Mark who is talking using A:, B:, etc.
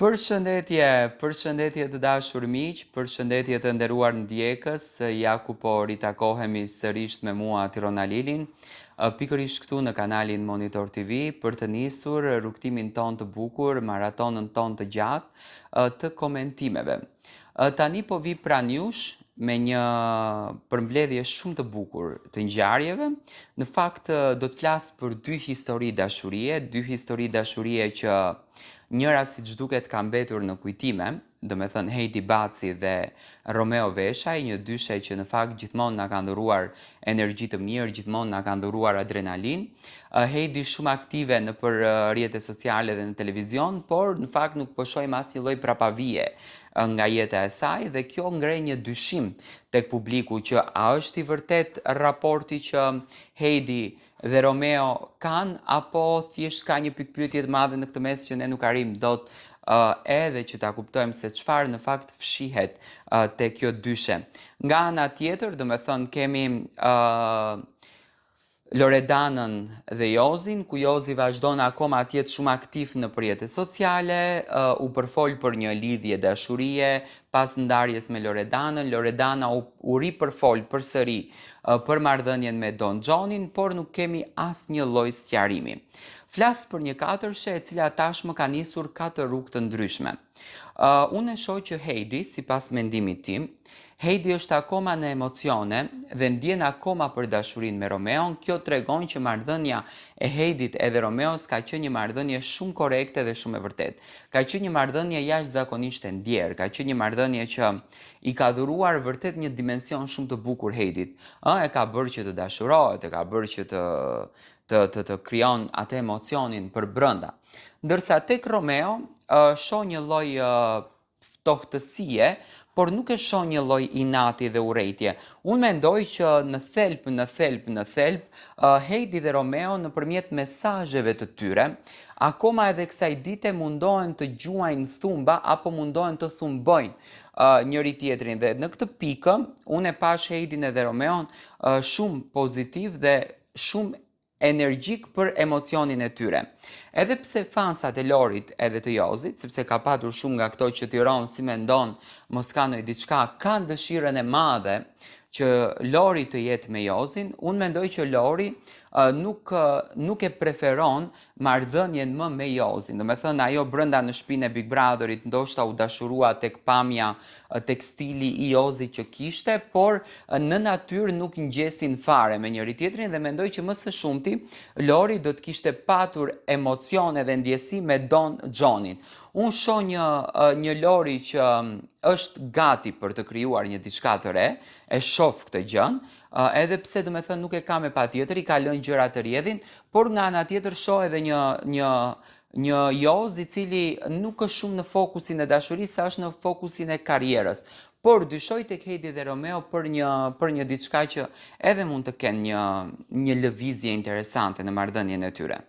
A: Përshëndetje të dashur miq, përshëndetje të nderuar ndjekës, ja ku po ritakohemi sërish me mua Tirona Lilin, pikërisht këtu në kanalin Monitor TV për të nisur rrugtimin ton të bukur, maratonën ton të gjatë të komentimeve. Tani po vi pranë jush me një përmbledhje shumë të bukur të ngjarjeve. Në fakt do të flas për dy histori dashurie që njëra siç duket ka mbetur në kujtime, do me thënë Heidi Baci dhe Romeo Veshaj, një dyshe që në fakt gjithmonë na ka dhuruar energji të mirë, gjithmonë na ka dhuruar adrenalin. Heidi shumë aktive në për rrjetet sociale dhe në televizion, por në fakt nuk po shohim asnjë lloj prapavie nga jeta e saj dhe kjo ngre një dyshim tek publiku që a është i vërtet raporti që Heidi dhe Romeo kanë, apo thjesht ka një pikpyetje të madhe në këtë mes që ne nuk arrim dot edhe që ta kuptojmë se çfarë në fakt fshihet te kjo dyshe. Nga ana tjetër, do me thënë kemi Loredanën dhe Jozin, ku Jozi vazhdon akoma të jetë shumë aktiv në rrjetet sociale, u përfol për një lidhje dashurie pas ndarjes me Loredanën. Loredana u ripërfol përsëri për marrëdhënien me Don Gjonin, por nuk kemi asnjë lloj sqarimi. Flas për një katërshe e cila tashmë ka nisur katër rrugë të ndryshme. Unë e shoh që Heidi, sipas mendimit tim, Heidi është akoma në emocione dhe ndjen akoma për dashurinë me Romeon. Kjo tregon që marrëdhënia e Heidit edhe Romeos ka qenë një marrëdhënie shumë korrekte dhe shumë e vërtetë. Ka qenë një marrëdhënie jashtëzakonisht e ndjerë, ka qenë një marrëdhënie që i ka dhuruar vërtet një dimension shumë të bukur Heidit. E ka bërë që të dashurohet, e ka bërë që të krijon atë emocionin për brenda. Ndërsa tek Romeo shoh një lloj ftohtësie, por nuk e shoh një lloj inati dhe urrejtje. Unë mendoj që në thelb, Heidi dhe Romeo nëpërmjet mesazheve të tyre, akoma edhe kësaj dite mundohen të gjuajnë thumba apo mundohen të thumbojnë njëri tjetrin. Dhe në këtë pikë, unë e pash Heidin edhe Romeon shumë pozitiv dhe shumë energjik për emocionin e tyre. Edhe pse fansat e Lorit edhe të Jozit, sepse ka patur shumë nga këto që Tiron si mendon mos ka ndonjë diçka, kanë dëshirën e madhe që Lori të jetë me Jozin, unë mendoj që Lori nuk e preferon marrëdhënien më me Jozin. Do me thënë, ajo brenda në shtëpinë e Big Brotherit ndoshta u dashurua tek pamja, tek stili i Jozit që kishte, por në natyrë nuk ngjesin fare me njëri tjetrin dhe mendoj që më së shumti Lori do të kishte patur emocione dhe ndjesi me Don Gjonin. Unë shoh një Lori që është gati për të krijuar një diçka të re, e shoh këtë gjën, edhe pse do me thënë nuk e ka me patjetër, i ka lënë gjëra të rrjedhin, por nga ana tjetër shoh edhe një Joz i cili nuk është shumë në fokusin e dashurisë, sa është në fokusin e karrierës. Por dyshoj tek Heidi dhe Romeo për një diçka që edhe mund të kenë një lëvizje interesante në marrëdhënien e tyre.